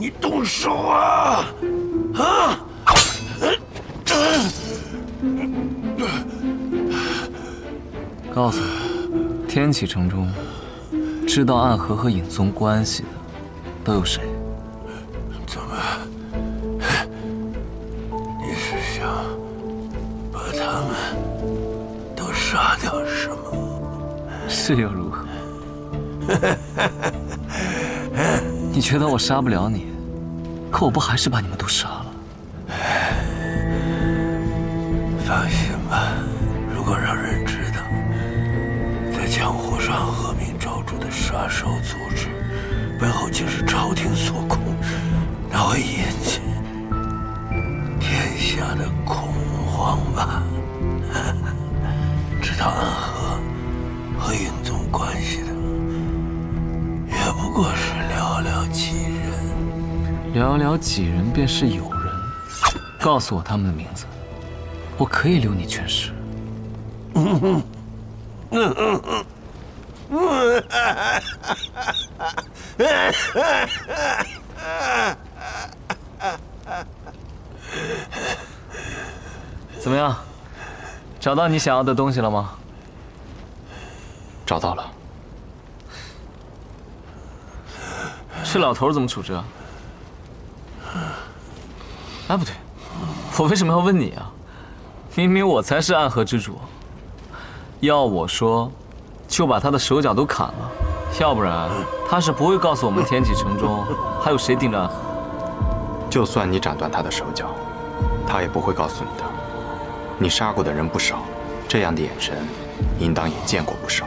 你动手啊！啊！告诉我，天启城中知道暗河和影宗关系的都有谁？怎么？你是想把他们都杀掉是吗？是又如何？你觉得我杀不了你，可我不还是把你们都杀了？放心吧，如果让人知道，在江湖上恶名昭著的杀手组织背后竟是朝廷所控，那会引起天下的恐慌吧？知道暗河和影宗关系的，也不过是寥寥几人。寥寥几人便是友人。告诉我他们的名字，我可以留你全尸。怎么样？找到你想要的东西了吗？找到了。这老头怎么处置啊？哎，不对，我为什么要问你啊？明明我才是暗河之主。要我说，就把他的手脚都砍了，要不然他是不会告诉我们天启城中还有谁盯着暗河。就算你斩断他的手脚，他也不会告诉你的。你杀过的人不少，这样的眼神，应当也见过不少。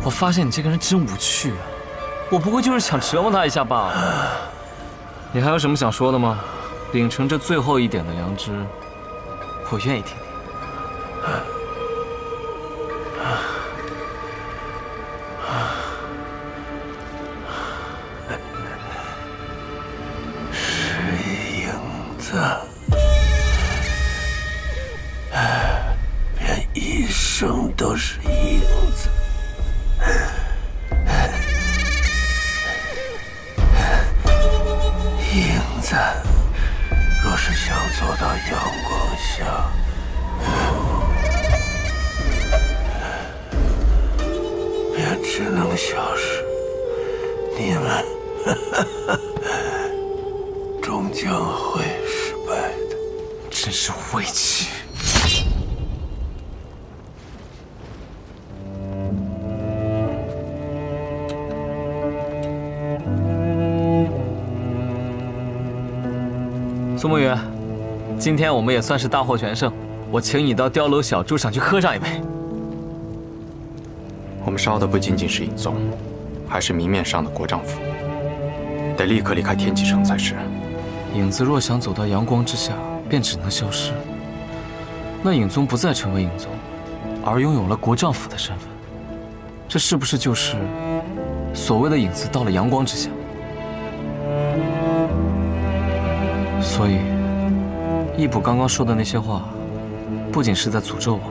我发现你这个人真无趣啊！我不过就是想折磨他一下罢了。你还有什么想说的吗？秉承这最后一点的良知，我愿意听听。是影子，便一生都是影子。影子，若是想走到阳光下，便只能消失。你们终将会失败的。真是无畏气！苏梦雨，今天我们也算是大获全胜，我请你到碉楼小筑上去喝上一杯。我们烧的不仅仅是影宗，还是明面上的国丈府，得立刻离开天启城才是。影子若想走到阳光之下，便只能消失。那影宗不再成为影宗，而拥有了国丈府的身份，这是不是就是所谓的影子到了阳光之下？所以，义卜刚刚说的那些话，不仅是在诅咒我们，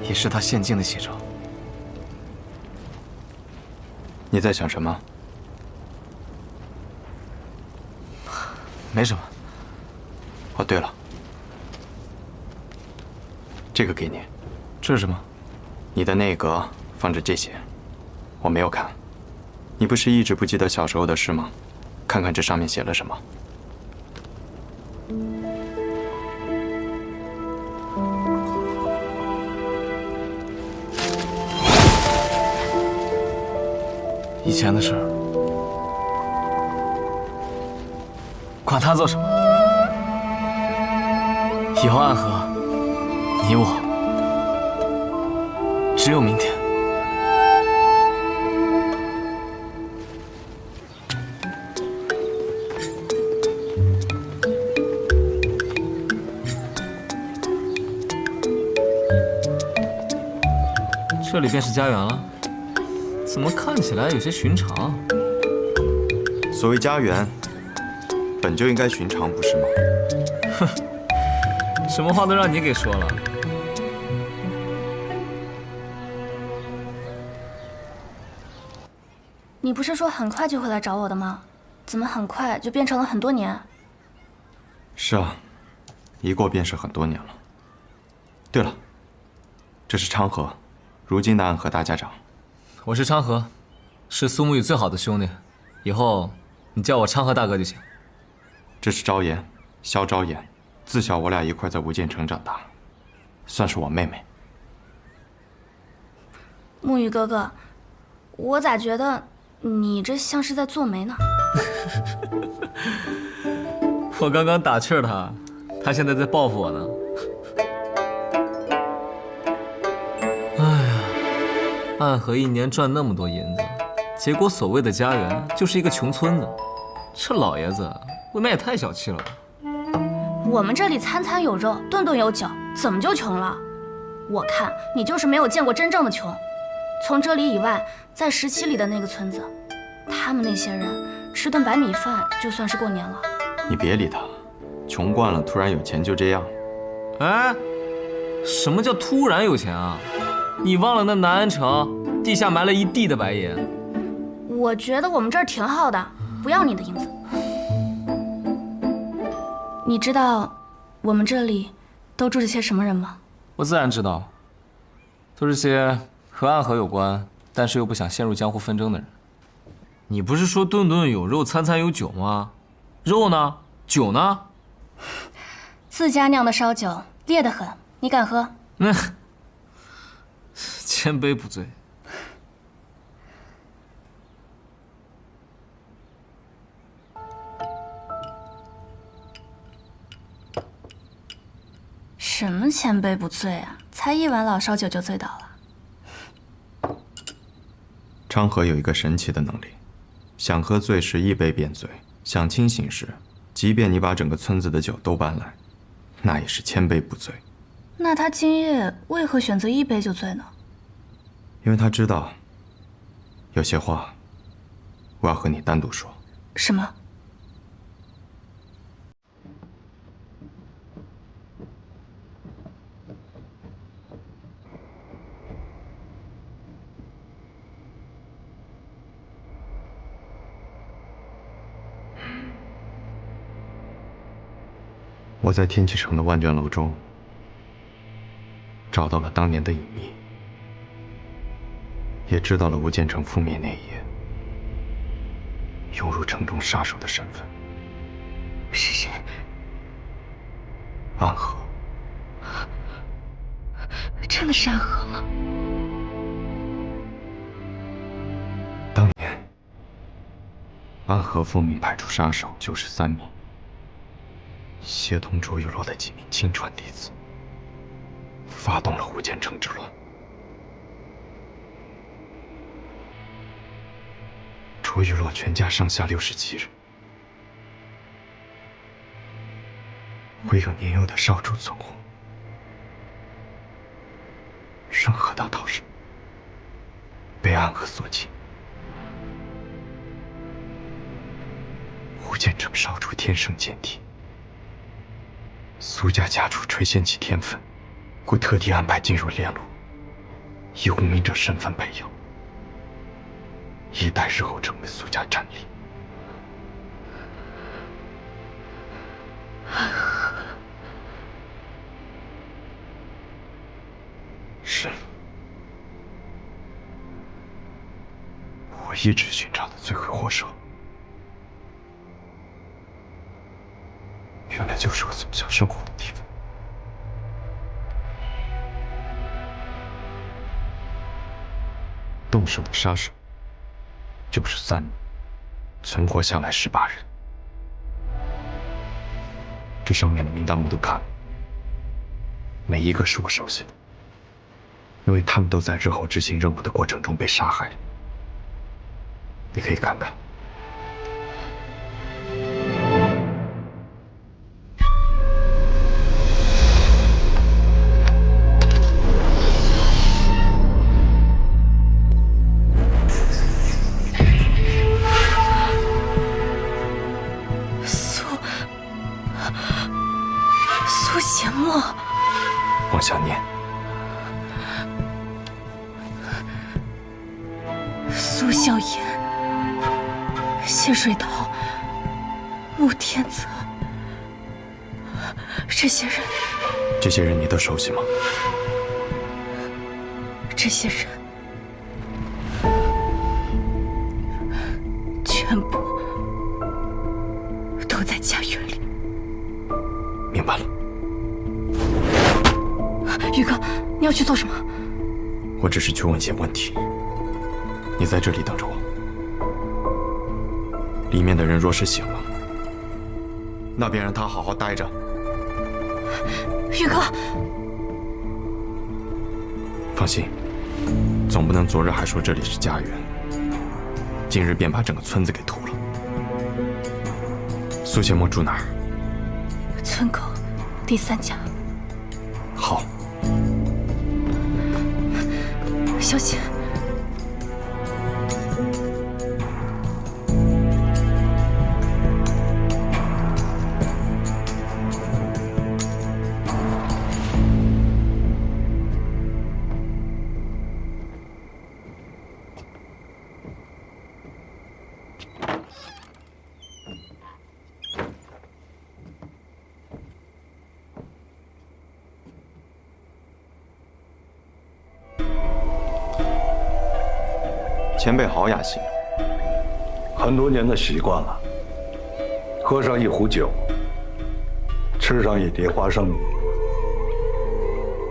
也是他现今的写照。你在想什么？没什么。哦，对了，这个给你。这是什么？你的内阁放着这些，我没有看。你不是一直不记得小时候的事吗？看看这上面写了什么。以前的事儿，管他做什么。以后暗河，你我只有明天。这里便是家园了，怎么看起来有些寻常？所谓家园，本就应该寻常，不是吗？哼，什么话都让你给说了。你不是说很快就会来找我的吗？怎么很快就变成了很多年？是啊，一过便是很多年了。对了，这是昌河，如今的暗河大家长。我是昌河，是苏沐雨最好的兄弟，以后你叫我昌河大哥就行。这是昭妍，萧昭妍，自小我俩一块在无间城长大，算是我妹妹。沐雨哥哥，我咋觉得你这像是在做媒呢？我刚刚打趣他，他现在在报复我呢。哎呀，暗河一年赚那么多银子，结果所谓的家园就是一个穷村子，这老爷子未免也太小气了吧？我们这里餐餐有肉，顿顿有酒，怎么就穷了？我看你就是没有见过真正的穷。从这里以外，在17里的那个村子，他们那些人吃顿白米饭就算是过年了。你别理他，穷惯了，突然有钱就这样。哎，什么叫突然有钱啊？你忘了那南安城地下埋了一地的白银？我觉得我们这儿挺好的，不要你的银子。你知道我们这里都住着些什么人吗？我自然知道，都是些和暗河有关，但是又不想陷入江湖纷争的人。你不是说顿顿有肉，餐餐有酒吗？肉呢？酒呢？自家酿的烧酒，烈得很，你敢喝？那千杯不醉。什么千杯不醉啊？才一碗老烧酒就醉倒了。昌河有一个神奇的能力，想喝醉时一杯便醉，想清醒时，即便你把整个村子的酒都搬来，那也是千杯不醉。那他今夜为何选择一杯就醉呢？因为他知道，有些话，我要和你单独说。什么？我在天启城的万卷楼中找到了当年的隐秘，也知道了无间城覆灭那一夜涌入城中杀手的身份。是谁？暗河。真的是暗河吗？当年暗河奉命派出杀手93名，协同卓玉洛的几名亲传弟子，发动了无间城之乱。卓玉洛全家上下67人，唯有年幼的少主存活，任何大逃生，被暗河所擒。无间城少主天生剑体，苏家家主垂涎其天分，故特地安排进入炼炉，以无名者身份培养，以待日后成为苏家战力。是，我一直寻找的罪魁祸首，原来就是我从小生活的地方。动手的杀手就是3人，存活下来18人。这上面的名单我都看了，每一个是我熟悉的，因为他们都在日后执行任务的过程中被杀害。你可以看看。苏邪墨，往下念。苏笑颜，谢水桃、穆天泽，这些人你都熟悉吗？这些人全部都在家园里。明白了。宇哥，你要去做什么？我只是去问些问题，你在这里等着我。里面的人若是醒了，那便让他好好待着。宇哥，放心，总不能昨日还说这里是家园，今日便把整个村子给屠了。苏谢墨住哪儿？村口第3家。好，小心。前辈好雅兴，很多年的习惯了。喝上一壶酒，吃上一碟花生米，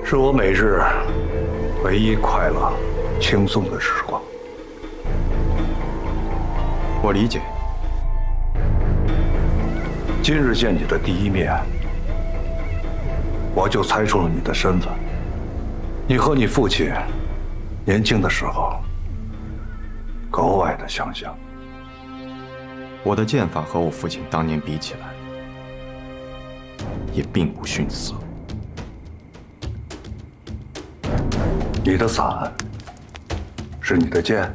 是我每日唯一快乐、轻松的时光。我理解。今日见你的第一面，我就猜出了你的身份。你和你父亲年轻的时候格外的相像。我的剑法和我父亲当年比起来，也并不逊色。你的伞是你的剑，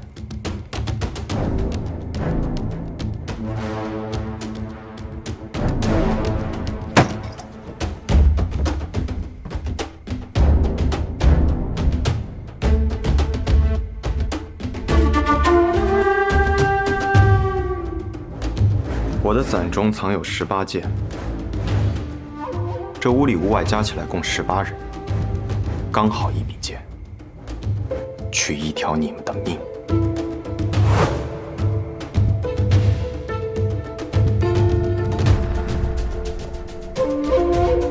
我的伞中藏有18剑，这屋里屋外加起来共18人，刚好一柄剑，取一条你们的命。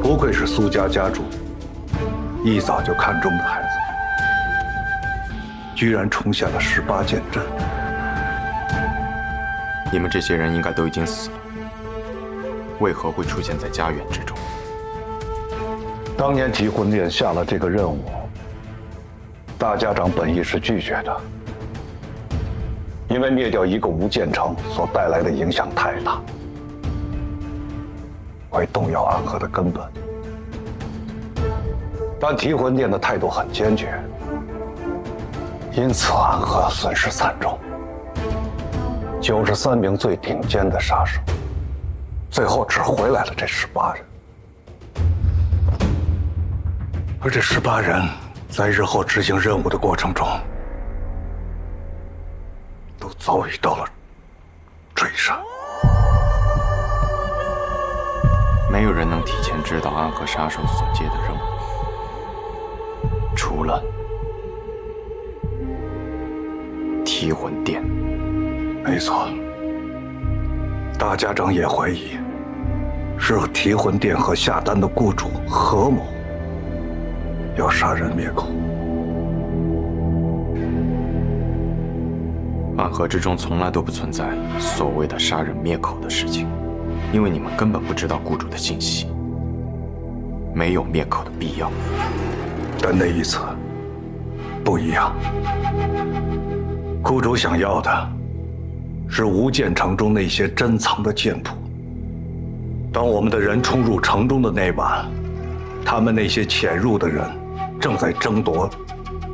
不愧是苏家家主，一早就看中的孩子，居然重现了18剑阵。你们这些人应该都已经死了，为何会出现在家园之中？当年提魂殿下了这个任务，大家长本意是拒绝的，因为灭掉一个无间城所带来的影响太大，会动摇安和的根本。但提魂殿的态度很坚决，因此安和损失惨重。93名最顶尖的杀手，最后只回来了这18人。而这18人在日后执行任务的过程中，都遭遇到了追杀。没有人能提前知道安和杀手所接的任务，除了提魂殿。没错，大家长也怀疑是提魂殿和下丹的雇主合谋，要杀人灭口。暗河之中从来都不存在所谓的杀人灭口的事情，因为你们根本不知道雇主的信息，没有灭口的必要。但那一次不一样，雇主想要的是无间城中那些珍藏的剑谱。当我们的人冲入城中的那晚，他们那些潜入的人正在争夺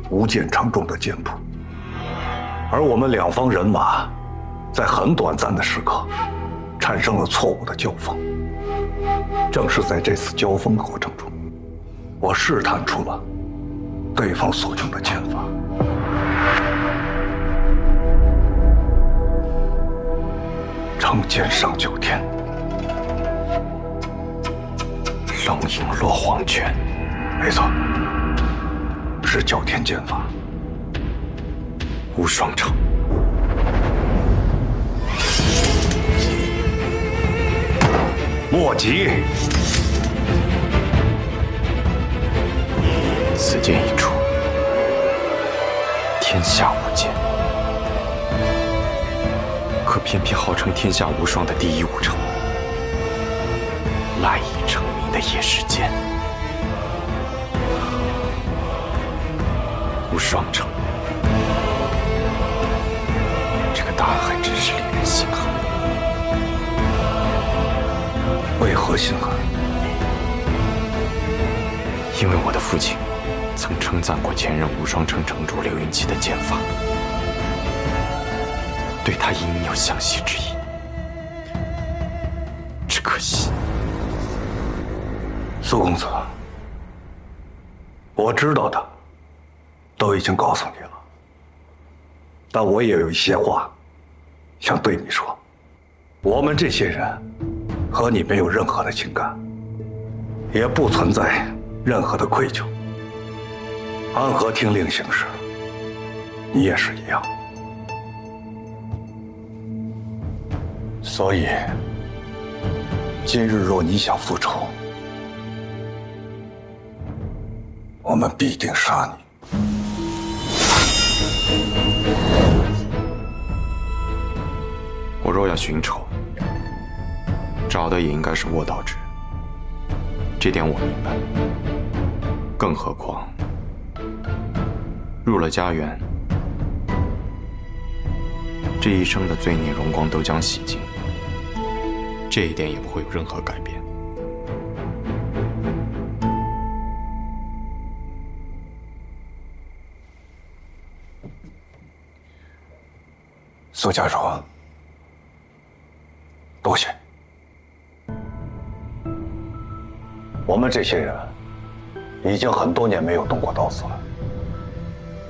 无间城中的剑谱，而我们两方人马在很短暂的时刻产生了错误的交锋。正是在这次交锋的过程中，我试探出了对方所用的剑法。成剑上9天，龙影落黄泉。没错，是9天剑法。无双城，莫急，此剑一出，天下无剑。可偏偏号称天下无双的第一武城，赖以成名的也是剑。无双城，这个答案还真是令人心寒。为何心寒？因为我的父亲曾称赞过前任无双城城主刘云奇的剑法，对他应有相惜之意。只可惜，苏公子，我知道的都已经告诉你了，但我也有一些话想对你说。我们这些人和你没有任何的情感，也不存在任何的愧疚。安和听令行事，你也是一样。所以，今日若你想复仇，我们必定杀你。我若要寻仇，找的也应该是卧道之人，这点我明白。更何况，入了家园，这一生的罪孽荣光都将洗尽，这一点也不会有任何改变。苏家主，多谢。我们这些人已经很多年没有动过刀子了，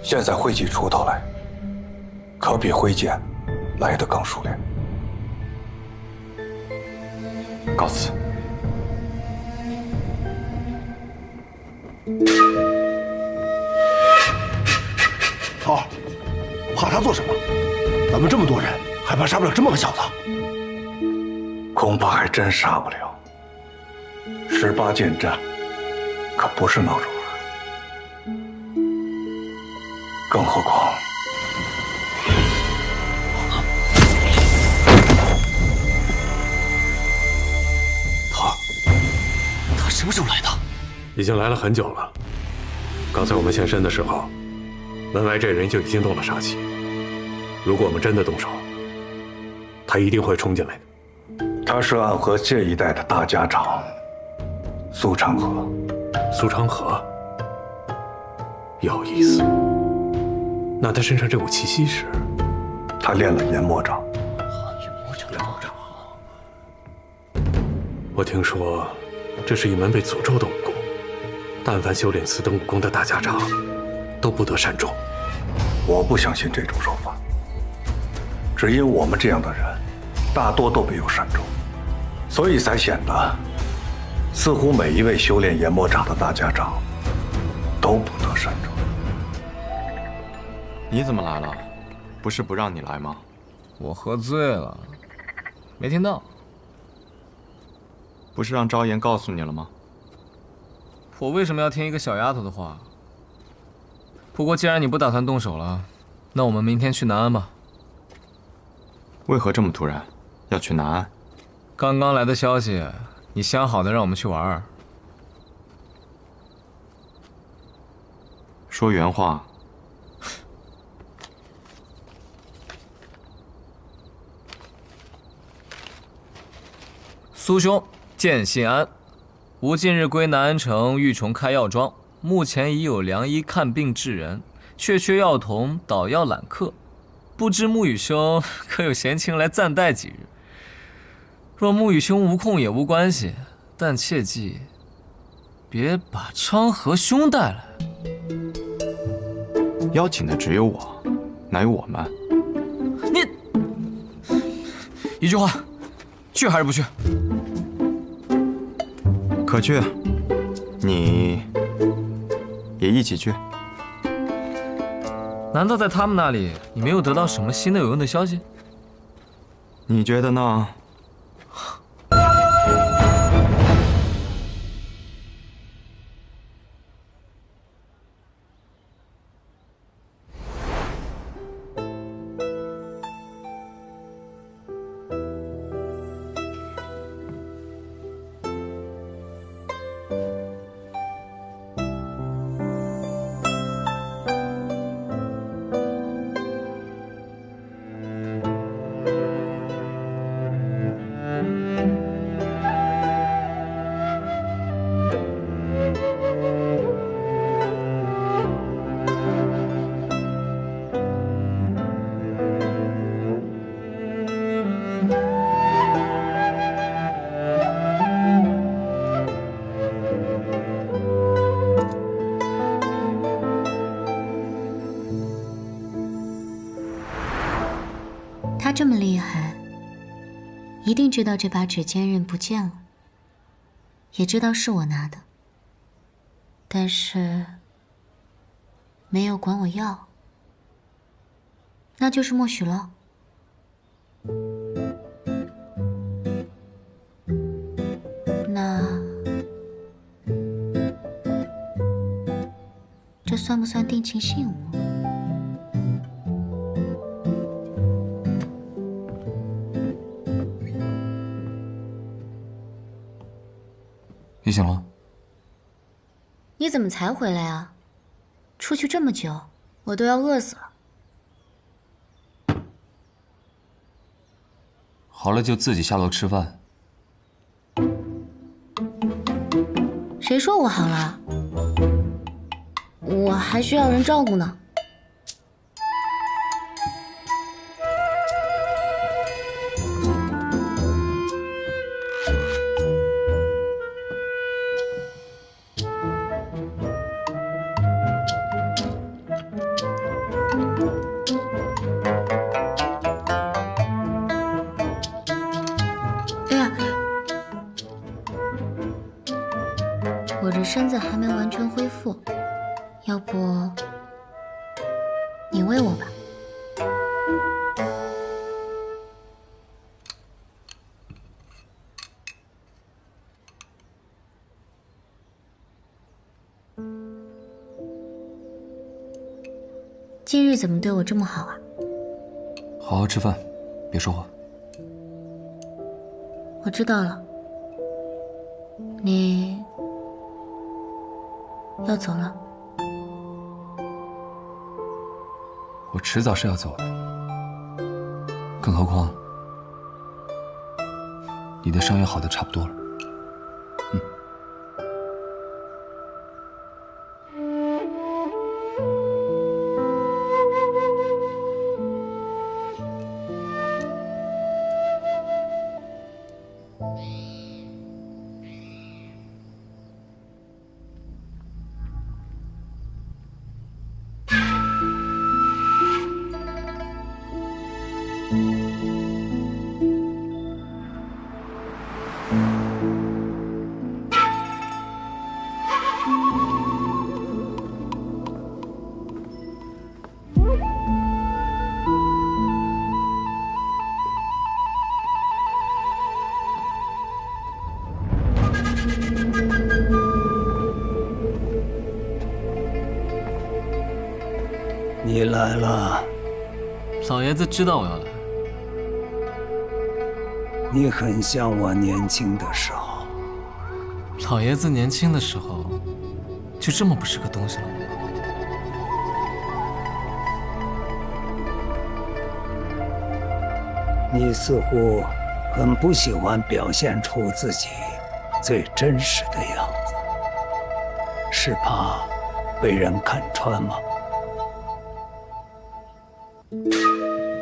现在挥起锄头来，可比挥剑来得更熟练。告辞。头儿，怕他做什么？咱们这么多人，还怕杀不了这么个小子？恐怕还真杀不了。18剑战可不是闹着玩，更何况头儿，他什么时候来的？已经来了很久了。刚才我们现身的时候，门外这人就已经动了杀气。如果我们真的动手，他一定会冲进来的。他是暗河这一带的大家长，苏长河。苏长河，有意思。那他身上这股气息是？他练了研魔掌。我听说，这是一门被诅咒的武功，但凡修炼此等武功的大家长，都不得善终。我不相信这种说法，只因我们这样的人，大多都没有善终，所以才显得似乎每一位修炼研魔掌的大家长都不得善终。你怎么来了？不是不让你来吗？我喝醉了，没听到。不是让昭妍告诉你了吗？我为什么要听一个小丫头的话？不过既然你不打算动手了，那我们明天去南安吧。为何这么突然？要去南安？刚刚来的消息，你相好的让我们去玩。说原话。苏兄，见信安。吾近日归南安城玉琼开药庄，目前已有良医看病治人，却缺药童捣药揽客。不知沐雨兄可有闲情来暂带几日？若沐雨兄无空也无关系，但切记别把昌河兄带来。邀请的只有我，哪有我们？你一句话，去还是不去？可去，你也一起去。难道在他们那里，你没有得到什么新的有用的消息？你觉得呢？他这么厉害，一定知道这把指尖刃不见了，也知道是我拿的，但是没有管我要，那就是默许了。那这算不算定情信物？你醒了？你怎么才回来啊？出去这么久，我都要饿死了。好了，就自己下楼吃饭。谁说我好了？我还需要人照顾呢。我这身子还没完全恢复，要不你喂我吧。今日怎么对我这么好啊？好好吃饭，别说话。我知道了，你要走了。我迟早是要走的，更何况你的伤也好的差不多了。你来了，老爷子知道我要来。你很像我年轻的时候。老爷子年轻的时候，就这么不是个东西了吗？你似乎很不喜欢表现出自己最真实的样子，是怕被人看穿吗？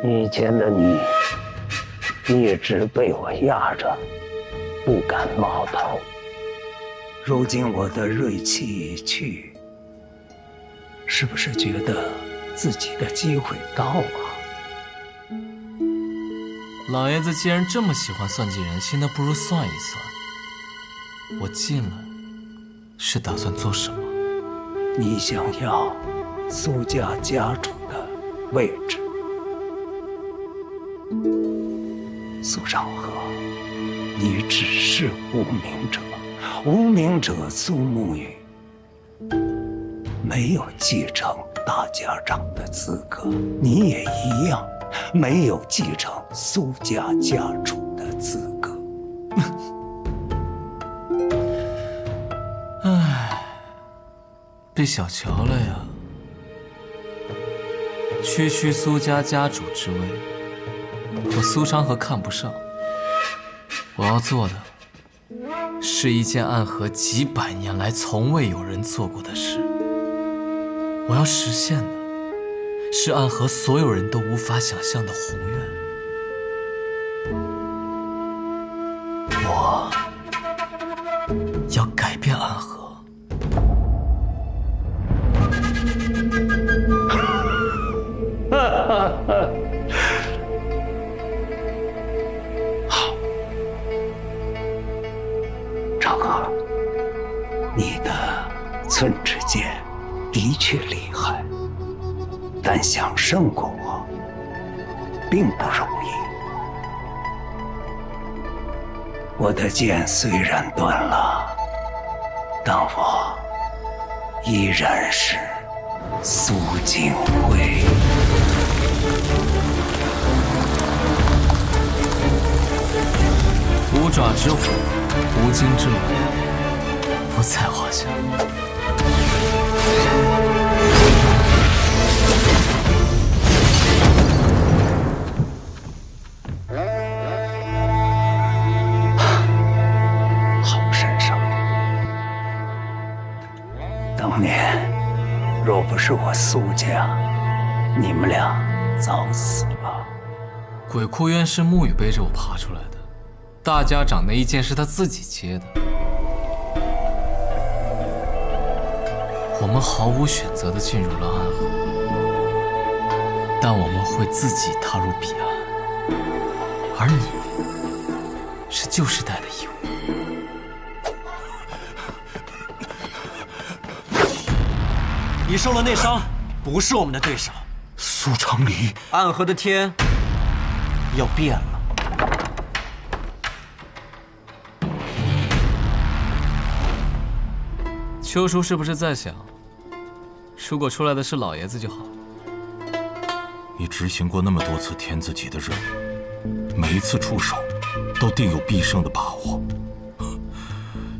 以前的你一直被我压着，不敢冒头。如今我的锐气已去，是不是觉得自己的机会到了？老爷子既然这么喜欢算计人心，那不如算一算，我进来是打算做什么？你想要苏家家主的位置，苏长河，你只是无名者，无名者苏沐雨没有继承大家长的资格，你也一样没有继承苏家家主的资格。唉，被小瞧了呀！区苏家家主之位，我苏长河看不上。我要做的，是一件暗河几百年来从未有人做过的事。我要实现的，是暗河所有人都无法想象的宏愿。我要改变暗河。好，长河，你的寸之剑的确厉害，但想胜过我并不容易。我的剑虽然断了，但我依然是苏景辉。五爪之虎，无精之龙，不在话下。好身手！当年若不是我苏家，你们俩早死了。鬼窟渊是沐雨背着我爬出来的，大家长那一剑是他自己接的。我们毫无选择地进入了暗河，但我们会自己踏入彼岸，而你是旧时代的义务。你受了内伤，不是我们的对手。苏长离，暗河的天要变了。邱叔是不是在想，如果出来的是老爷子就好？你执行过那么多次天字级的任务，每一次出手都定有必胜的把握。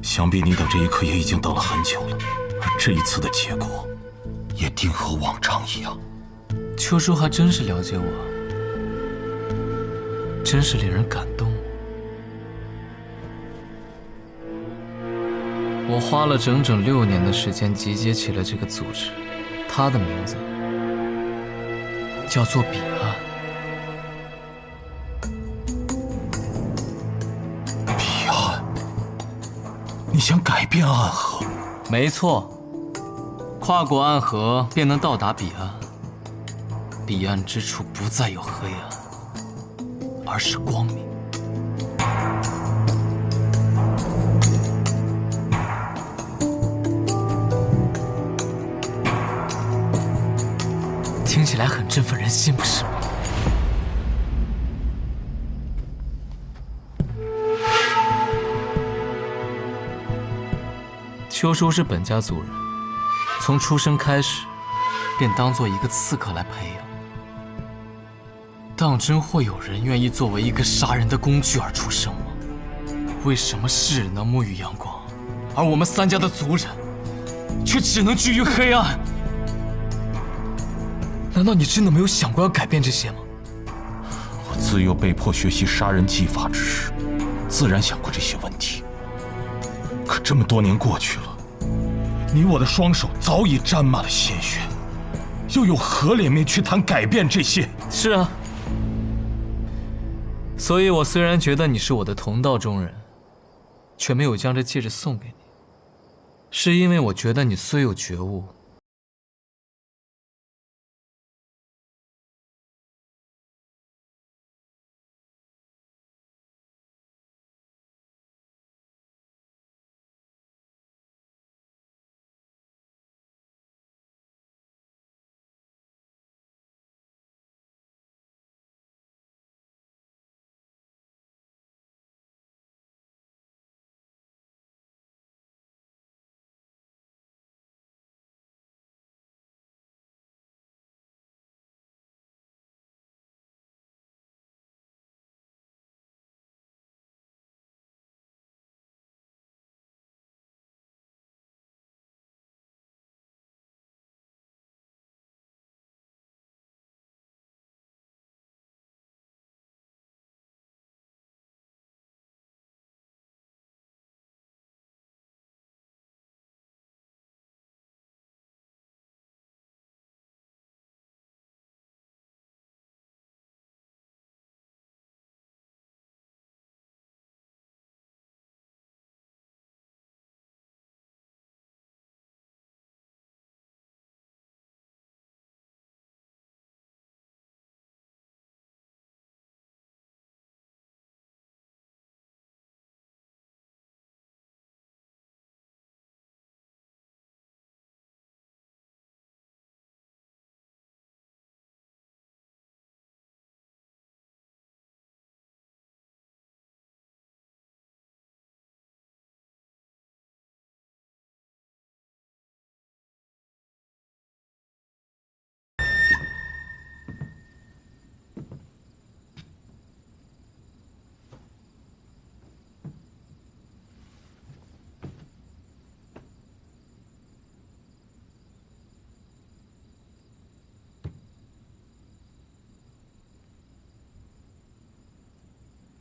想必你等这一刻也已经等了很久了，而这一次的结果也定和往常一样。邱叔还真是了解我，真是令人感动。我花了整整6年的时间集结起了这个组织，它的名字叫做彼岸。彼岸，你想改变暗河？没错，跨过暗河便能到达彼岸。彼岸之处不再有黑暗，而是光明。听起来很振奋人心，不是吗？邱叔是本家族人，从出生开始便当做一个刺客来培养。当真会有人愿意作为一个杀人的工具而出生吗？为什么世人能沐浴阳光，而我们3家的族人却只能居于黑暗？难道你真的没有想过要改变这些吗？我自幼被迫学习杀人技法之时，自然想过这些问题。可这么多年过去了，你我的双手早已沾满了鲜血，又有何脸面去谈改变这些？是啊，所以我虽然觉得你是我的同道中人，却没有将这戒指送给你，是因为我觉得你虽有觉悟，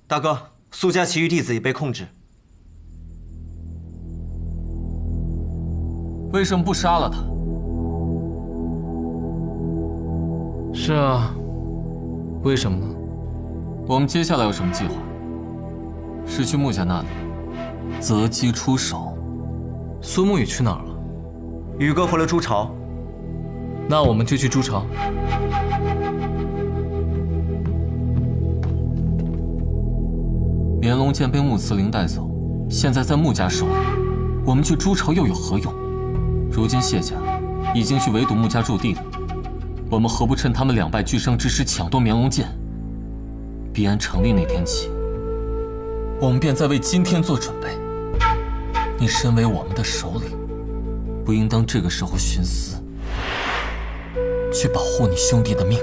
大哥，苏家其余弟子已被控制。为什么不杀了他？是啊，为什么呢？我们接下来有什么计划？是去穆家那里择机出手。苏沐雨去哪儿了？宇哥回了朱巢。那我们就去朱巢。绵龙剑被穆慈灵带走，现在在穆家手里，我们去朱巢又有何用？如今谢家已经去围堵穆家驻地了，我们何不趁他们两败俱伤之时抢夺绵龙剑？必安成立那天起，我们便在为今天做准备。你身为我们的首领，不应当这个时候徇私，去保护你兄弟的命。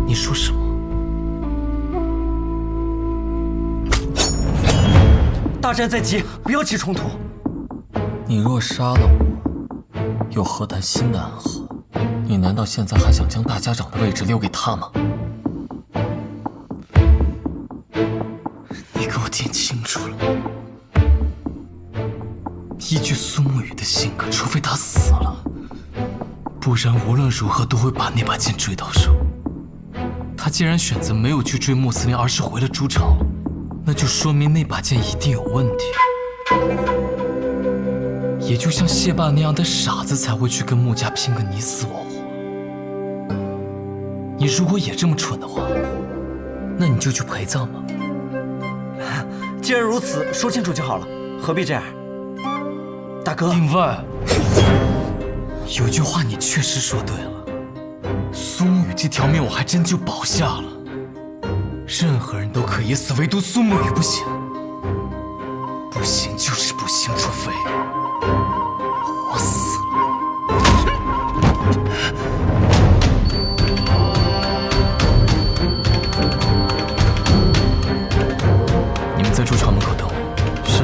你说什么？大战在即，不要起冲突。你若杀了我，又何谈新的安和？你难道现在还想将大家长的位置留给他吗？你给我听清楚了，依据苏沐雨的性格，除非他死了，不然无论如何都会把那把剑追到手。他既然选择没有去追穆司令，而是回了朱巢，那就说明那把剑一定有问题。也就像谢霸那样的傻子才会去跟穆家拼个你死我活。你如果也这么蠢的话，那你就去陪葬吧。既然如此，说清楚就好了，何必这样？大哥，定位，有句话你确实说对了。苏沐雨这条命我还真就保下了。任何人都可以死，唯独苏沐雨不行。不行就是不行，除非我死了。你们在驻巢门口等我。是。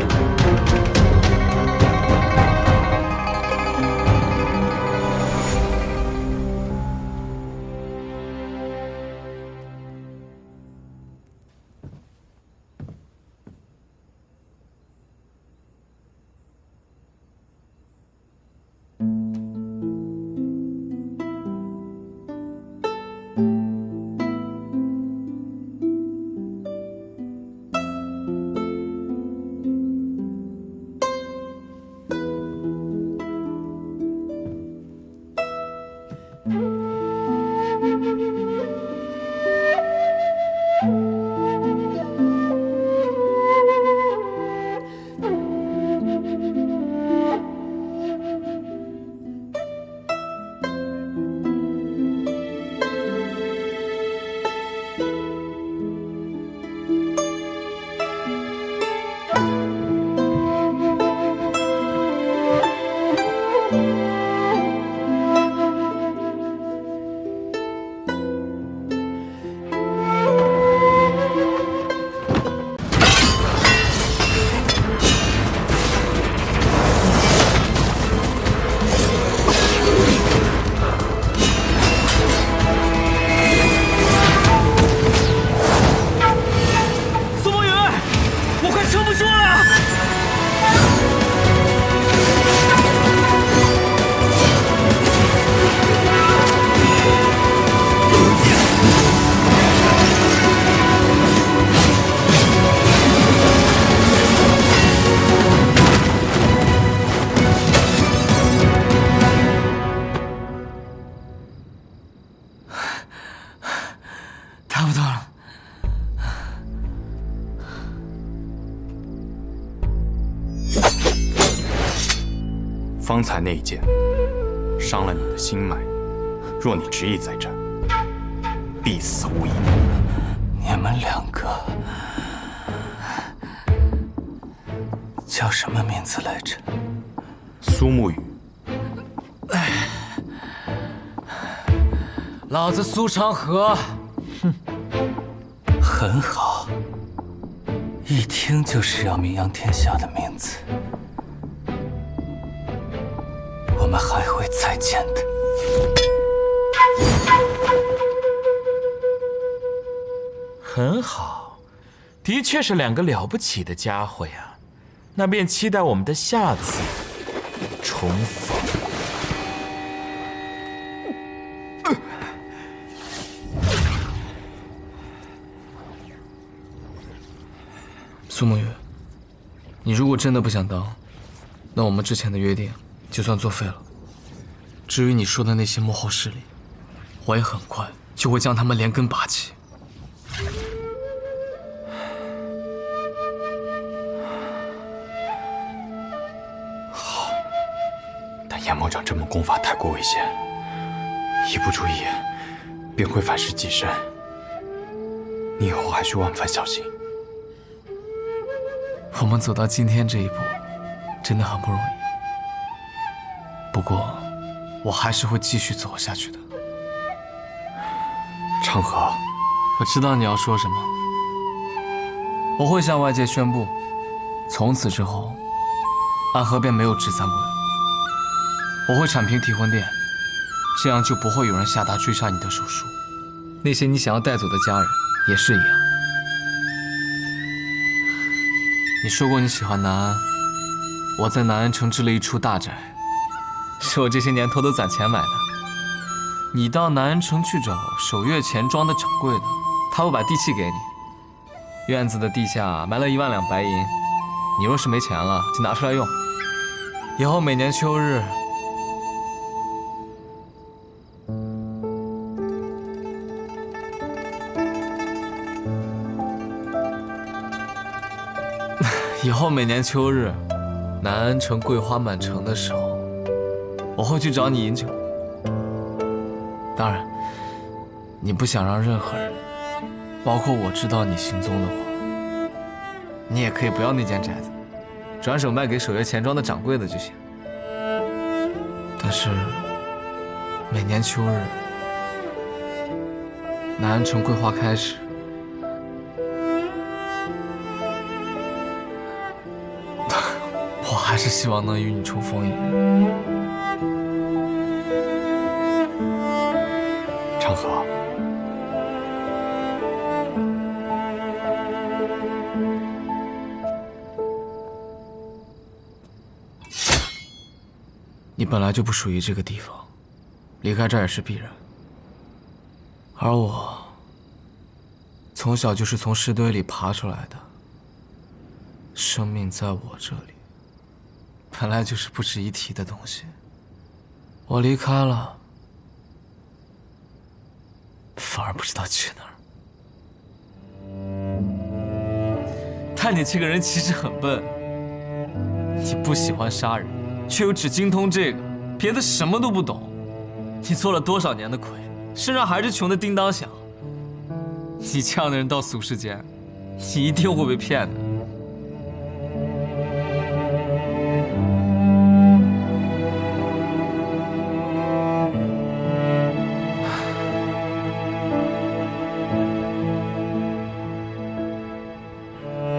差不多了。方才那一剑伤了你的心脉，若你执意在战，必死无疑。你们两个叫什么名字来着？苏沐雨。老子苏长河。哼，很好，一听就是要名扬天下的名字。我们还会再见的。很好，的确是两个了不起的家伙呀。那便期待我们的下次重逢。苏梦雨，你如果真的不想当，那我们之前的约定就算作废了。至于你说的那些幕后势力，我也很快就会将他们连根拔起。好，但严盟长这门功法太过危险，一不注意便会反噬己身。你以后还需万分小心。我们走到今天这一步，真的很不容易。不过，我还是会继续走下去的。昌河，我知道你要说什么。我会向外界宣布，从此之后，安和便没有执三贵。我会铲平提魂殿，这样就不会有人下达追杀你的手术。那些你想要带走的家人也是一样。你说过你喜欢南安，我在南安城置了一处大宅，是我这些年偷偷攒钱买的。你到南安城去找守月钱庄的掌柜的，他会把地契给你。院子的地下埋了1万两白银，你若是没钱了，就拿出来用。以后每年秋日，南安城桂花满城的时候，我会去找你饮酒。当然，你不想让任何人，包括我知道你行踪的话，你也可以不要那间宅子，转手卖给守月钱庄的掌柜的就行。但是，每年秋日，南安城桂花开时，我还是希望能与你重逢一日。昌河，你本来就不属于这个地方，离开这儿也是必然。而我，从小就是从尸堆里爬出来的，生命在我这里，本来就是不值一提的东西。我离开了，反而不知道去哪儿。但你这个人其实很笨，你不喜欢杀人，却又只精通这个，别的什么都不懂。你做了多少年的鬼，身上还是穷的叮当响。你这样的人到俗世间，你一定会被骗的。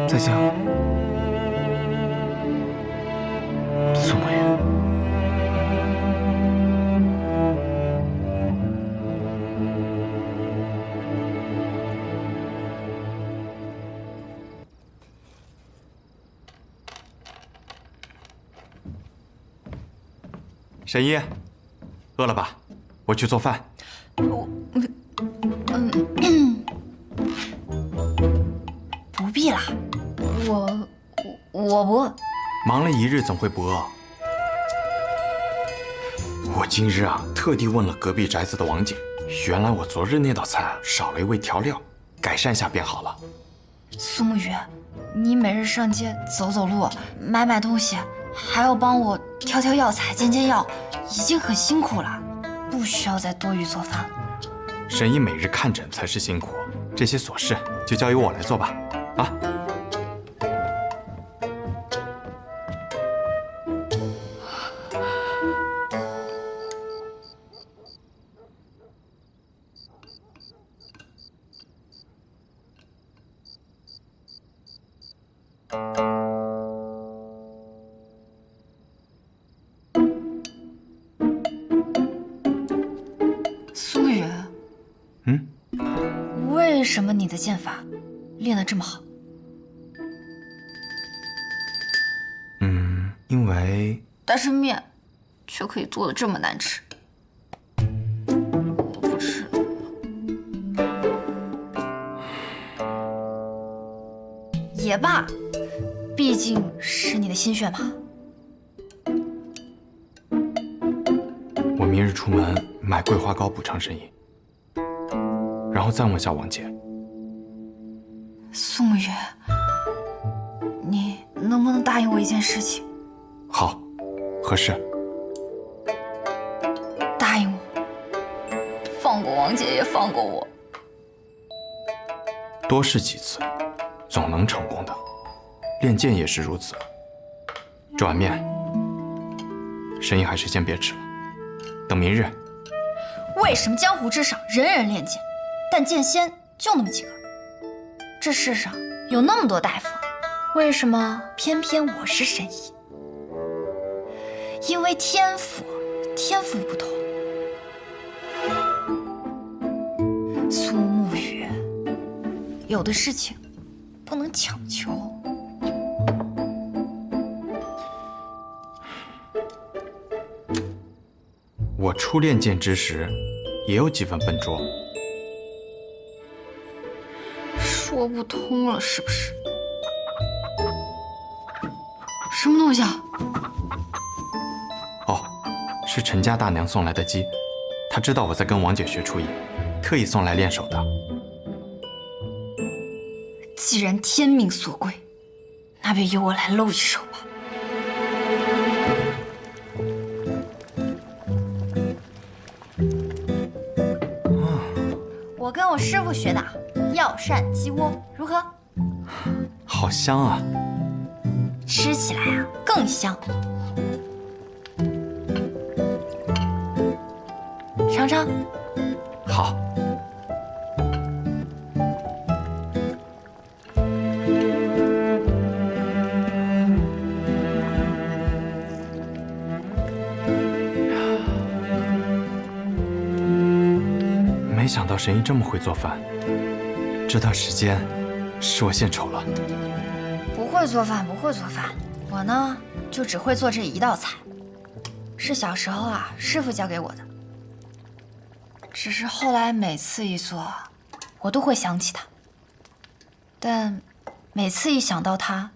再见，苏梦雨。沈一，饿了吧？我去做饭。不必啦，我不饿。忙了一日，怎会不饿？我今日特地问了隔壁宅子的王姐，原来我昨日那道菜少了一味调料，改善下便好了。苏沐雨，你每日上街走走路，买东西，还要帮我挑药材、煎药，已经很辛苦了，不需要再多余做饭了。沈一每日看诊才是辛苦，这些琐事就交由我来做吧。啊。苏沐雨，为什么你的剑法练得这么好？因为但是面却可以做得这么难吃，我不吃。也罢，毕竟是你的心血嘛。我明日出门买桂花糕补偿生意，然后再问下王姐。宋沐雨，你能不能答应我一件事情？好，何事？答应我，放过王姐，也放过我。多试几次，总能成功的。练剑也是如此。这碗面，生意还是先别吃了，等明日。为什么江湖之上人人练剑，但剑仙就那么几个？这世上有那么多大夫，为什么偏偏我是神医？因为天赋不同。苏沐雨，有的事情不能强求。我初练剑之时，也有几分笨拙。说不通了，是不是？什么东西啊？哦，是陈家大娘送来的鸡，她知道我在跟王姐学厨艺，特意送来练手的。既然天命所归，那便由我来露一手吧。我跟我师傅学的药膳鸡窝，如何？好香啊！吃起来啊更香。尝尝。好。没想到神医这么会做饭，这段时间是我献丑了。不会做饭，不会做饭，我呢就只会做这一道菜，是小时候啊师傅教给我的。只是后来每次一做，我都会想起他，但每次一想到他，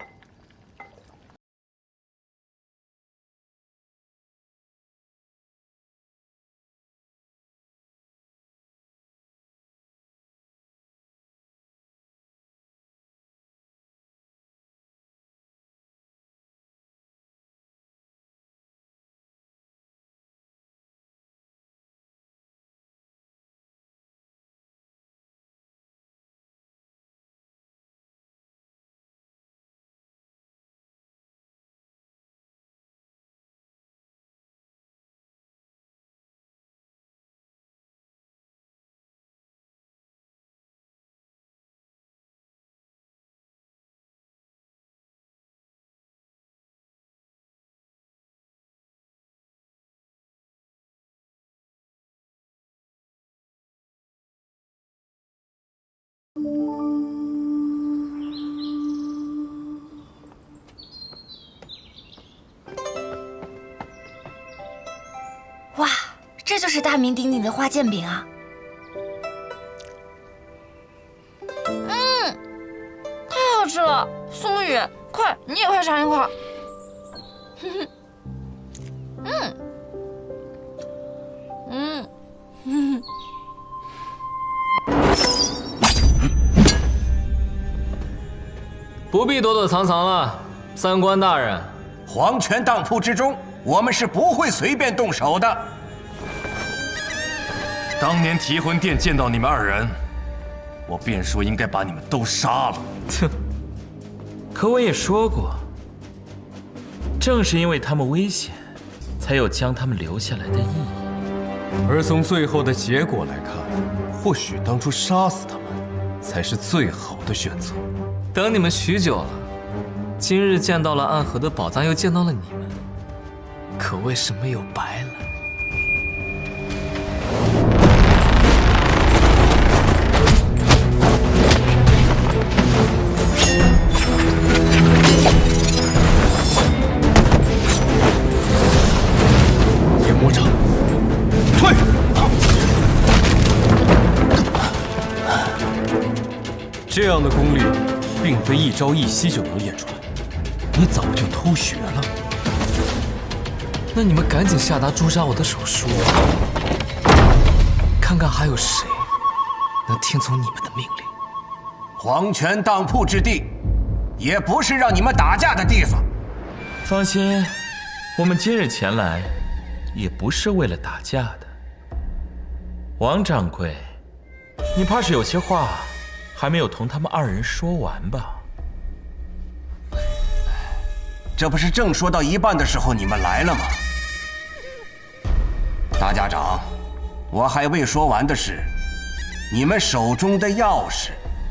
哇，这就是大名鼎鼎的花剑饼啊！太好吃了，苏沐雨，快，你也快尝一块。不必躲躲藏藏了，三官大人。黄泉当铺之中，我们是不会随便动手的。当年提魂殿见到你们二人，我便说应该把你们都杀了。哼，可我也说过，正是因为他们危险，才有将他们留下来的意义。而从最后的结果来看，或许当初杀死他们才是最好的选择。等你们许久了，今日见到了暗河的宝藏，又见到了你们，可谓是没有白来。这样的功力，并非一朝一夕就能练出来。你早就偷学了。那你们赶紧下达诛杀我的手书，看看还有谁能听从你们的命令。黄泉当铺之地，也不是让你们打架的地方。放心，我们今日前来，也不是为了打架的。王掌柜，你怕是有些话还没有同他们二人说完吧？这不是正说到一半的时候你们来了吗？大家长，我还未说完的是，你们手中的钥匙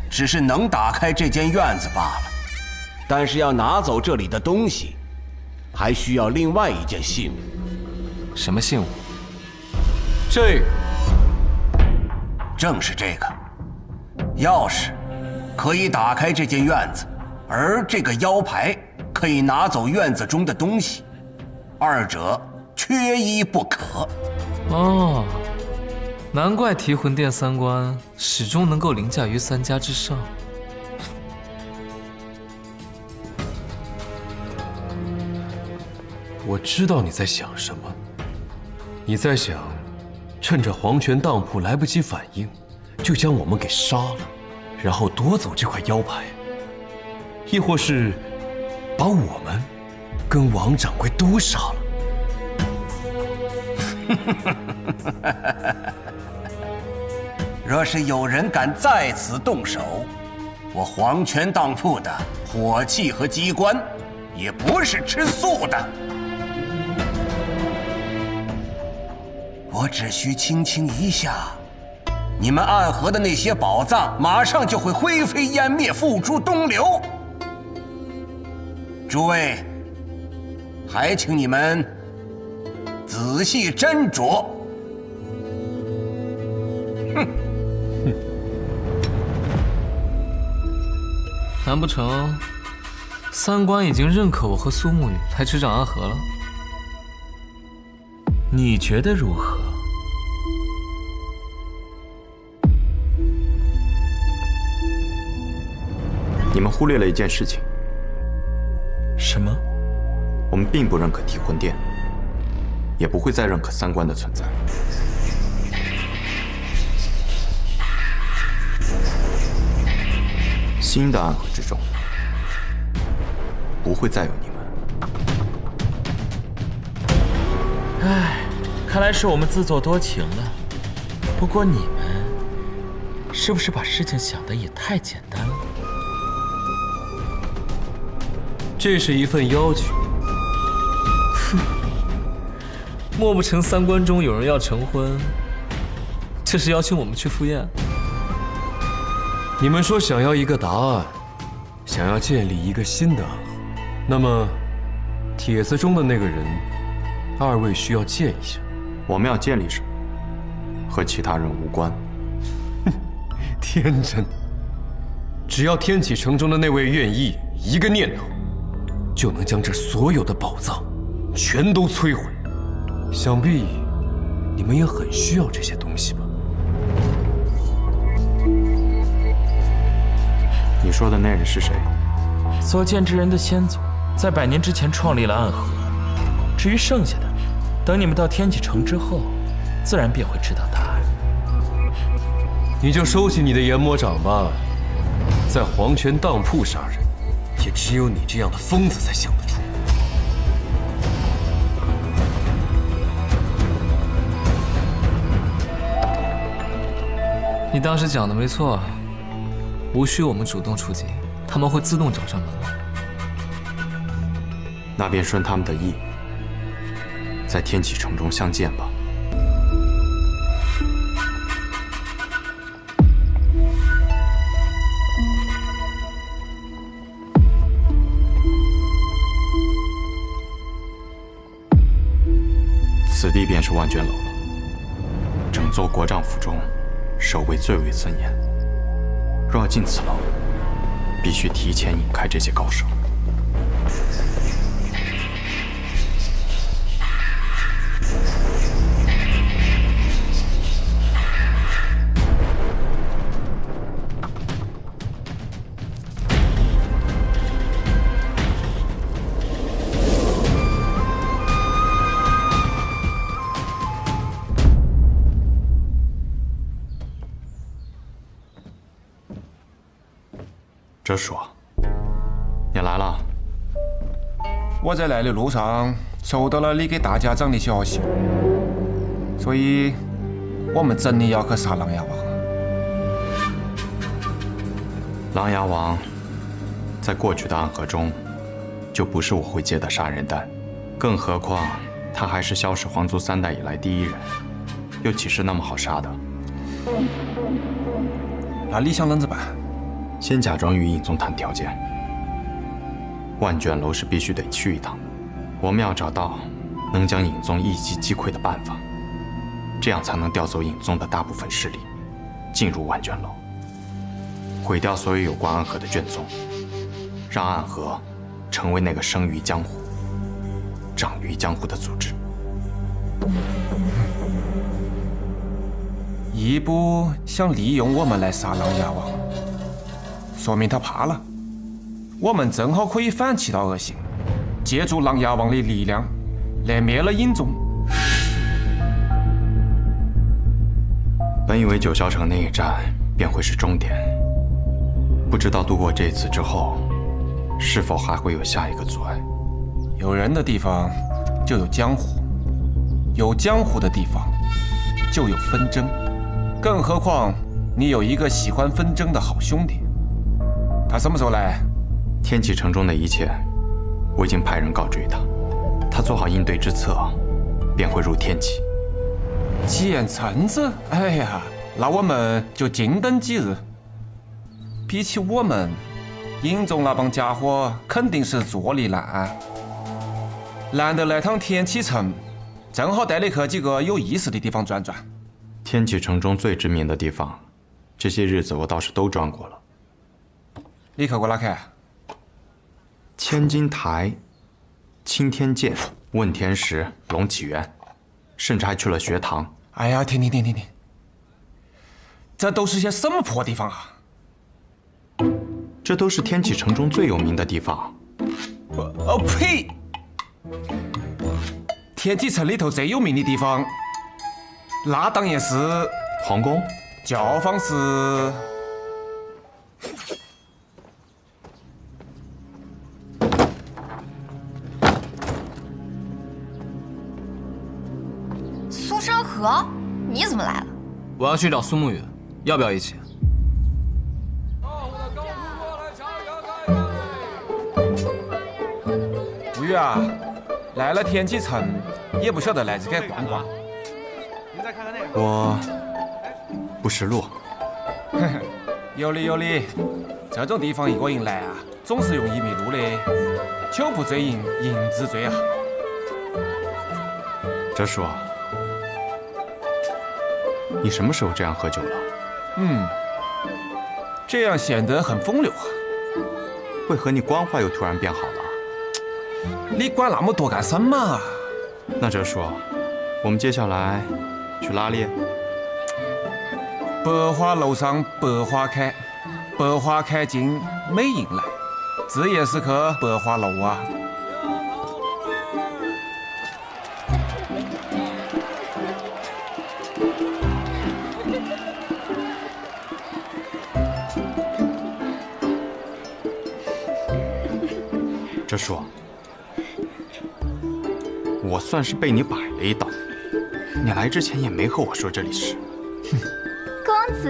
只是能打开这间院子罢了，但是要拿走这里的东西，还需要另外一件信物。什么信物？这个。正是这个。钥匙可以打开这间院子，而这个腰牌可以拿走院子中的东西，二者缺一不可。哦，难怪提魂殿三关始终能够凌驾于三家之上。我知道你在想什么，你在想，趁着黄泉当铺来不及反应，就将我们给杀了，然后夺走这块腰牌，亦或是把我们跟王掌柜都杀了。若是有人敢在此动手，我黄泉当铺的火器和机关也不是吃素的。我只需轻轻一下，你们暗河的那些宝藏马上就会灰飞烟灭，付诸东流。诸位，还请你们仔细斟酌。难不成三关已经认可我和苏沐雨来执掌暗河了？你觉得如何？你们忽略了一件事情。什么？我们并不认可提魂殿，也不会再认可三关的存在。新的暗河之中，不会再有你们。唉，看来是我们自作多情了。不过你们是不是把事情想得也太简单了？这是一份要求。哼，莫不成三关中有人要成婚？这是邀请我们去赴宴？你们说想要一个答案，想要建立一个新的暗河，那么帖子中的那个人，二位需要见一下。我们要建立什么，和其他人无关。天真，只要天启城中的那位愿意一个念头，就能将这所有的宝藏全都摧毁。想必你们也很需要这些东西吧？你说的那人是谁？所见之人的先祖，在100年之前创立了暗河。至于剩下的，等你们到天启城之后，自然便会知道答案。你就收起你的研魔掌吧，在黄泉当铺杀人，也只有你这样的疯子才想得出。你当时讲的没错，无需我们主动出击，他们会自动找上门来。那便顺他们的意，在天启城中相见吧。此地便是万卷楼了。整座国丈府中，守卫最为森严。若要进此楼，必须提前引开这些高手。哲叔，你来了。我在来的路上收到了你给大家长的消息，所以我们真的要去杀琅琊王。琅琊王在过去的暗河中，就不是我会接的杀人担，更何况他还是萧氏皇族3代以来第1人，又岂是那么好杀的？那你想啷子办？先假装与尹宗谈条件。万卷楼是必须得去一趟的，我们要找到能将尹宗一击击溃的办法，这样才能调走尹宗的大部分势力，进入万卷楼，毁掉所有有关暗河的卷宗，让暗河成为那个生于江湖、长于江湖的组织。义部想利用我们来杀琅琊王，说明他怕了。我们正好可以反其道而行，借助琅琊王的力量来灭了尹宗。本以为九霄城那一战便会是终点，不知道度过这次之后，是否还会有下一个阻碍？有人的地方就有江湖，有江湖的地方就有纷争，更何况你有一个喜欢纷争的好兄弟。他什么时候来？天启城中的一切，我已经派人告知于他，他做好应对之策，便会入天启。见臣子，哎呀，那我们就静等几日。比起我们，尹宗那帮家伙肯定是坐立难安。难得来趟天启城，正好带你去几个有意思的地方转转。天启城中最知名的地方，这些日子我倒是都转过了。你去过哪去？千金台、青天剑、问天石、龙起源，甚至还去了学堂。哎呀，停！这都是些什么破地方啊？这都是天启城中最有名的地方。哦呸！天启城里头最有名的地方，那当然是皇宫。教坊是。苏山河，你怎么来了？我要去找苏沐雨，要不要一起？沐雨啊，来了天启城，也不晓得来这该逛逛。我不识路。有理，这种地方一个人来啊，总是容易迷路的。酒不醉饮，饮自醉啊。哲叔，你什么时候这样喝酒了？这样显得很风流啊。为何你官话又突然变好了？你管那么多干什么？那哲叔，我们接下来去拉猎。百花楼上百花开，百花开尽美人来，这也是去百花楼啊。哲叔，我算是被你摆了一道。你来之前也没和我说这里是。公子，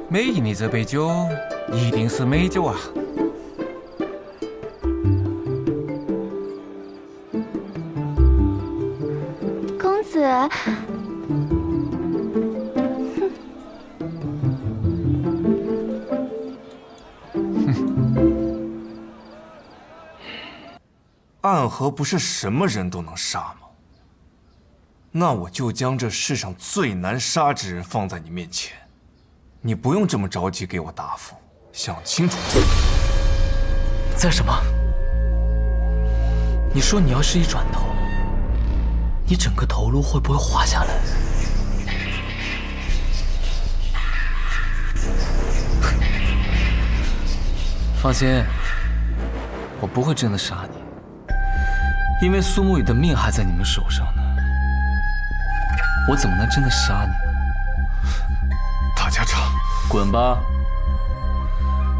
美人的这杯酒一定是美酒啊！公子。暗河不是什么人都能杀吗？那我就将这世上最难杀之人放在你面前，你不用这么着急给我答复，想清楚。在什么？你说你要是一转头，你整个头颅会不会滑下来？放心，我不会真的杀你。因为苏沐雨的命还在你们手上呢。我怎么能真的杀你呢？大家长，滚吧！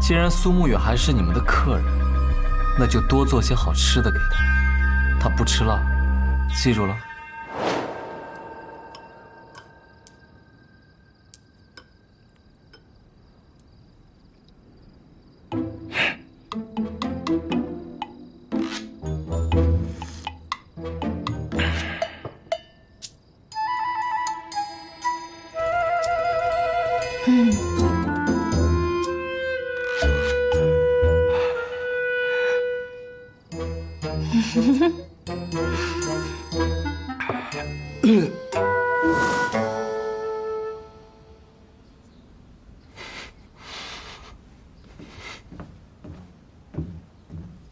既然苏沐雨还是你们的客人，那就多做些好吃的给他。他不吃辣，记住了。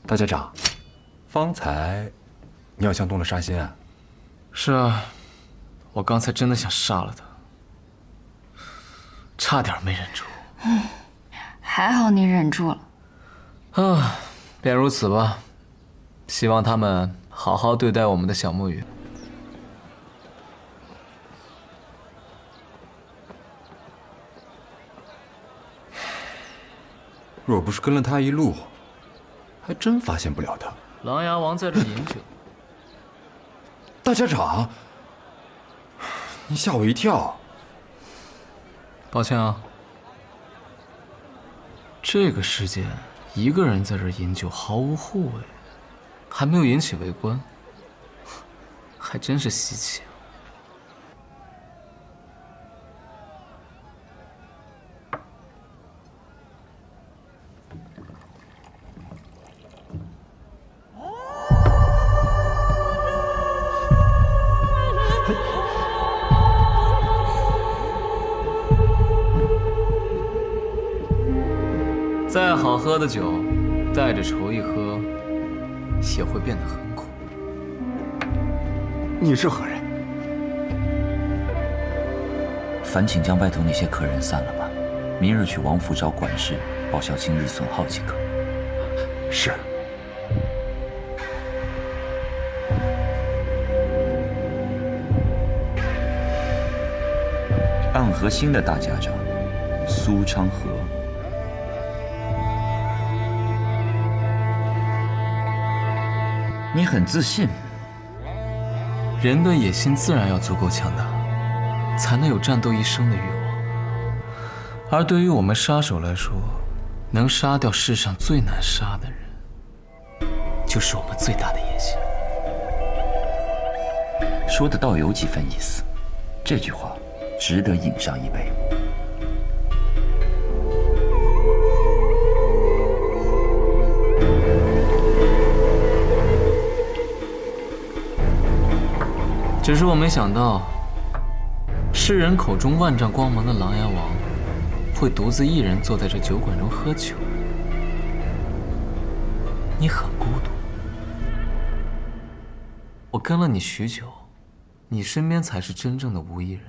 大家长，方才你好像动了杀心啊？是啊，我刚才真的想杀了他，差点没忍住。还好你忍住了。啊，便如此吧。希望他们好好对待我们的小沐雨。若不是跟了他一路，还真发现不了他。狼牙王在这饮酒。大家长，你吓我一跳。抱歉啊。这个世界，一个人在这饮酒毫无护卫，还没有引起围观，还真是稀奇啊。再好喝的酒，带着仇一喝，也会变得很苦。你是何人？烦请将外头那些客人散了吧，明日去王府找管事报销今日损耗即可。是。暗河新的大家长苏昌河。你很自信。人的野心自然要足够强大，才能有战斗一生的欲望。而对于我们杀手来说，能杀掉世上最难杀的人，就是我们最大的野心。说的倒有几分意思，这句话值得饮上一杯。只是我没想到，世人口中万丈光芒的琅琊王，会独自一人坐在这酒馆中喝酒。你很孤独。我跟了你许久，你身边才是真正的无一人。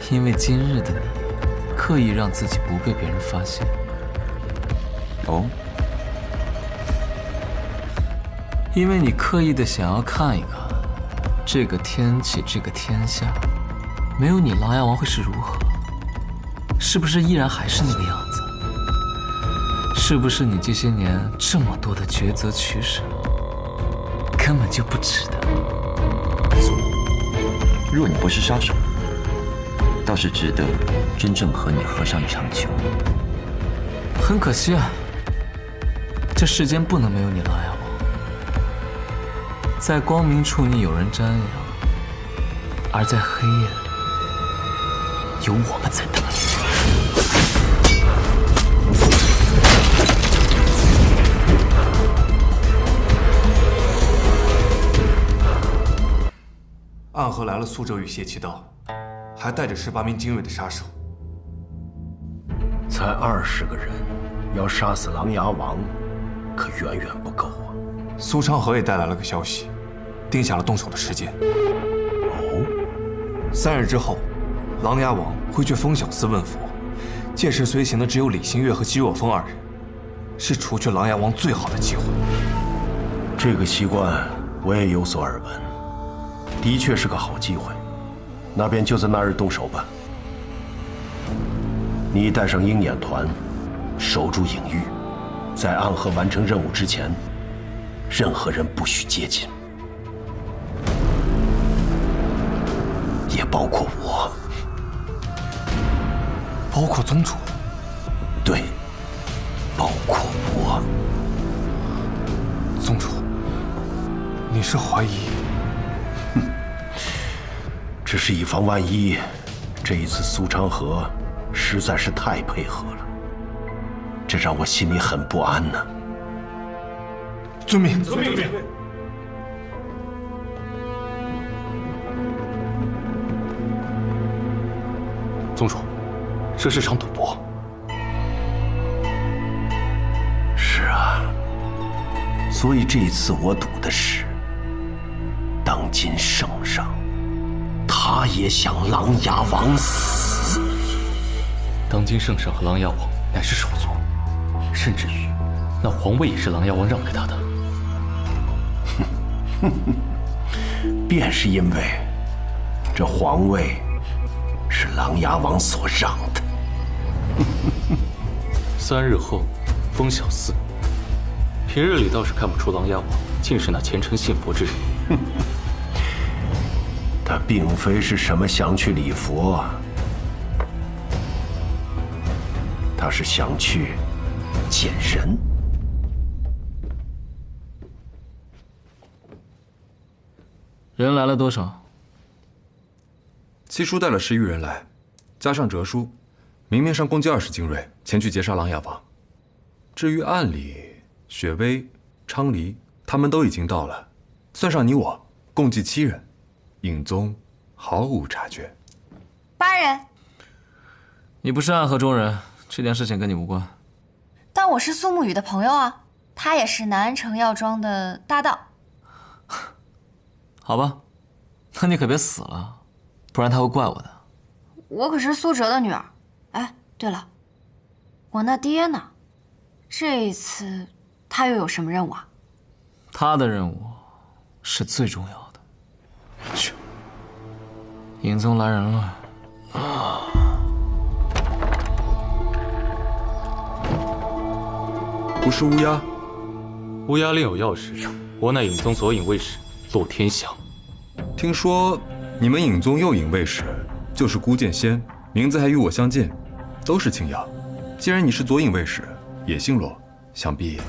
因为今日的你，刻意让自己不被别人发现。哦。因为你刻意的想要看一看。这个天气，这个天下，没有你琅琊王会是如何？是不是依然还是那个样子？是不是你这些年这么多的抉择取舍，根本就不值得？若你不是杀手，倒是值得真正和你喝上一场酒。很可惜啊，这世间不能没有你琅琊王。在光明处你有人瞻仰，而在黑夜有我们在等你。暗河来了苏哲与谢奇道，还带着18名精锐的杀手。才20个人，要杀死琅琊王，可远远不够啊！苏昌河也带来了个消息，定下了动手的时间。哦，3日之后，琅琊王会去风小寺问佛，届时随行的只有李新月和姬若风2人，是除去琅琊王最好的机会。这个习惯我也有所耳闻，的确是个好机会。那便就在那日动手吧。你带上鹰眼团，守住隐域，在暗河完成任务之前，任何人不许接近，也包括我，包括宗主。对，包括我。宗主，你是怀疑？只是以防万一，这一次苏昌河实在是太配合了，这让我心里很不安呢。遵命，遵命。宗主，这是场赌博。是啊，所以这一次我赌的是，当今圣上，他也想琅琊王死。当今圣上和琅琊王乃是手足，甚至于那皇位也是琅琊王让给他的。便是因为这皇位是琅琊王所让的。3日后，封小嗣。平日里倒是看不出琅琊王竟是那虔诚信佛之人。他并非是什么想去礼佛，他是想去见人。人来了多少？七叔带了10余人来，加上哲叔，明面上共计20精锐前去截杀琅琊王。至于暗里，雪薇、昌黎他们都已经到了，算上你我，共计7人。影宗毫无察觉。8人。你不是暗河中人，这件事情跟你无关。但我是苏沐雨的朋友啊，他也是南安城药庄的搭档。好吧，那你可别死了，不然他会怪我的。我可是苏哲的女儿。哎，对了，我那爹呢？这一次他又有什么任务啊？他的任务是最重要的。去，影宗来人了。不是乌鸦？乌鸦另有要事，我乃影宗左影卫士骆天祥。听说你们影宗右影卫士就是孤剑仙，名字还与我相近，都是青阳。既然你是左影卫士，也姓骆，想必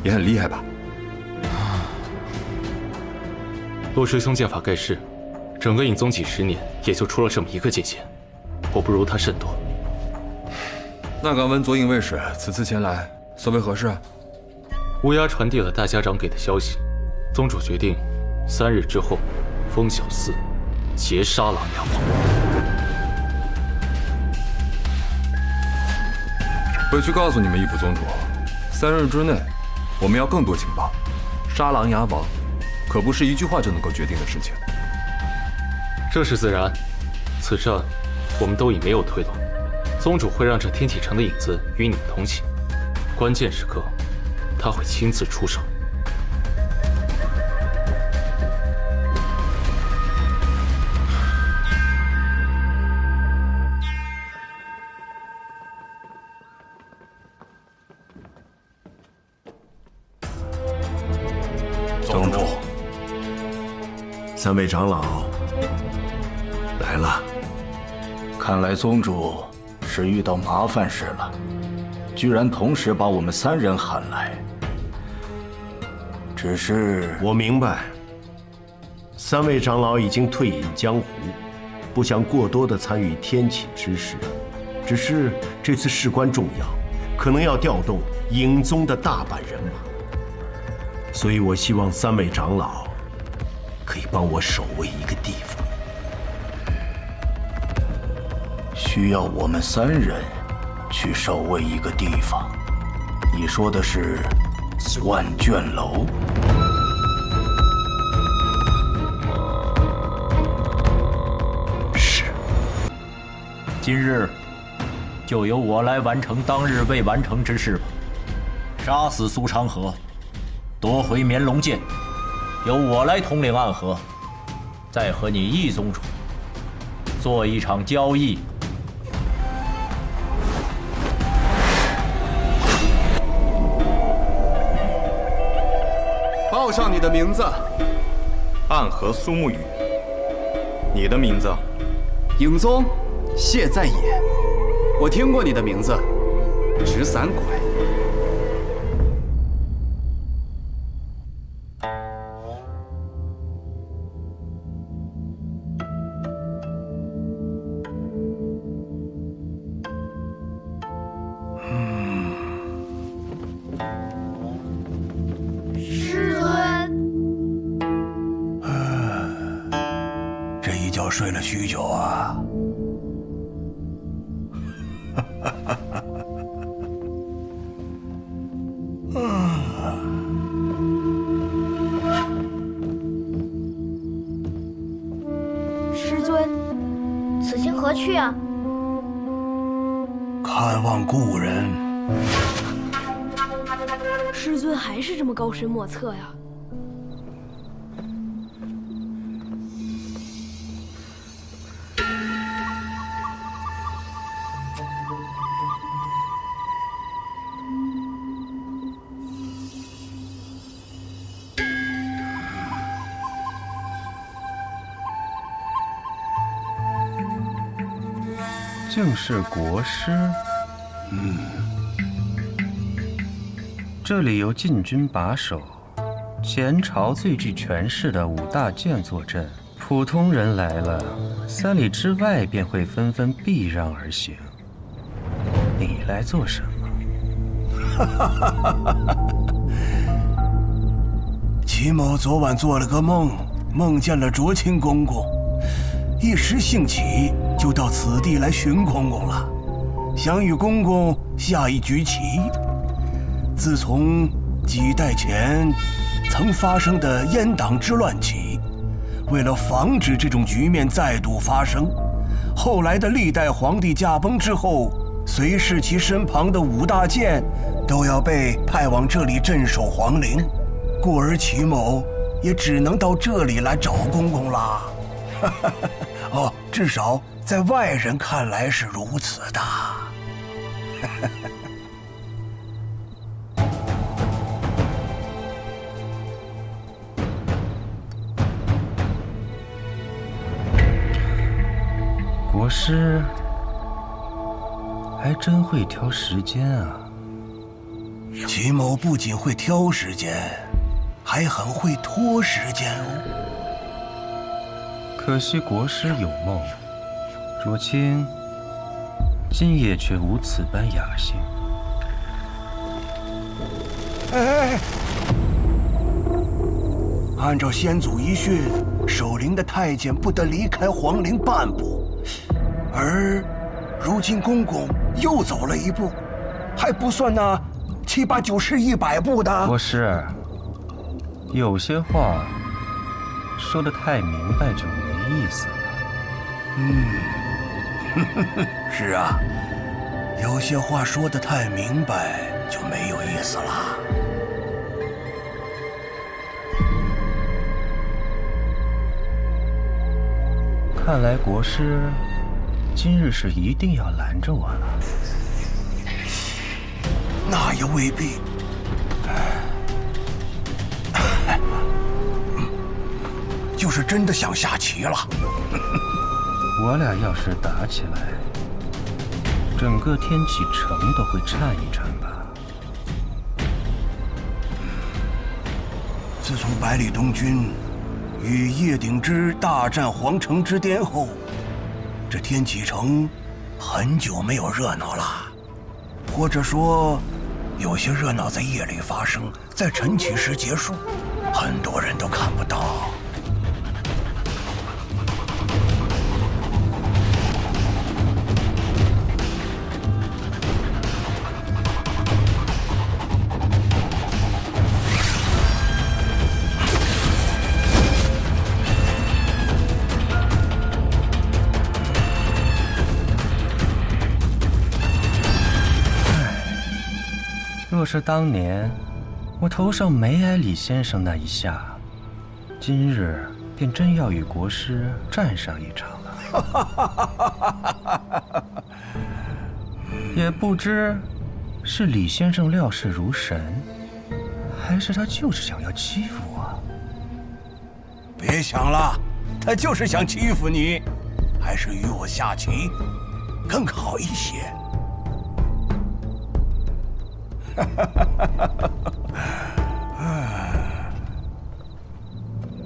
也很厉害吧？骆师兄剑法盖世，整个影宗几10年也就出了这么一个剑仙，我不如他甚多。那敢问左影卫士此次前来，所为何事？乌鸦传递了大家长给的消息，宗主决定3日之后封小嗣，截杀琅琊王。回去告诉你们义府宗主，3日之内，我们要更多情报。杀琅琊王，可不是一句话就能够决定的事情。这是自然，此战我们都已没有退路，宗主会让这天启城的影子与你们同行，关键时刻，他会亲自出手。宗主，3位长老来了。看来宗主是遇到麻烦事了，居然同时把我们3人喊来。只是我明白，3位长老已经退隐江湖，不想过多的参与天启之事。只是这次事关重要，可能要调动影宗的大半人马，所以我希望3位长老可以帮我守卫一个地方。需要我们3人去守卫一个地方？你说的是万卷楼？是。今日就由我来完成当日未完成之事吧。杀死苏长河，夺回绵龙剑，由我来统领暗河，再和你义宗主做一场交易。报上你的名字。暗河苏沐雨。你的名字？影宗谢在野。我听过你的名字，直伞拐。睡了许久啊！师尊，此行何去啊？看望故人。师尊还是这么高深莫测呀！竟是国师。这里由禁军把守，前朝最具权势的5大剑坐镇，普通人来了，3里之外便会纷纷避让而行。你来做什么？齐某昨晚做了个梦，梦见了卓清公公，一时兴起，就到此地来寻公公了，想与公公下一局棋。自从几代前曾发生的阉党之乱起，为了防止这种局面再度发生，后来的历代皇帝驾崩之后，随侍其身旁的5大剑都要被派往这里镇守皇陵，故而齐某也只能到这里来找公公啦。哦，至少在外人看来是如此的。国师还真会挑时间啊！齐某不仅会挑时间，还很会拖时间哦。可惜国师有梦，卓清今夜却无此般雅兴。哎！按照先祖遗训，守陵的太监不得离开皇陵半步，而如今公公又走了一步，还不算那7、8、9、10、100步的。国师，有些话说得太明白就没意思了。是啊，有些话说得太明白就没有意思了。看来国师今日是一定要拦着我了。那也未必。就是真的想下棋了。我俩要是打起来，整个天启城都会颤一颤吧。自从百里东军与叶鼎之大战皇城之巅后，这天启城很久没有热闹了，或者说，有些热闹在夜里发生，在晨起时结束，很多人都看不到。若是当年我头上没挨李先生那一下，今日便真要与国师战上一场了。也不知是李先生料事如神，还是他就是想要欺负我。别想了，他就是想欺负你，还是与我下棋更好一些。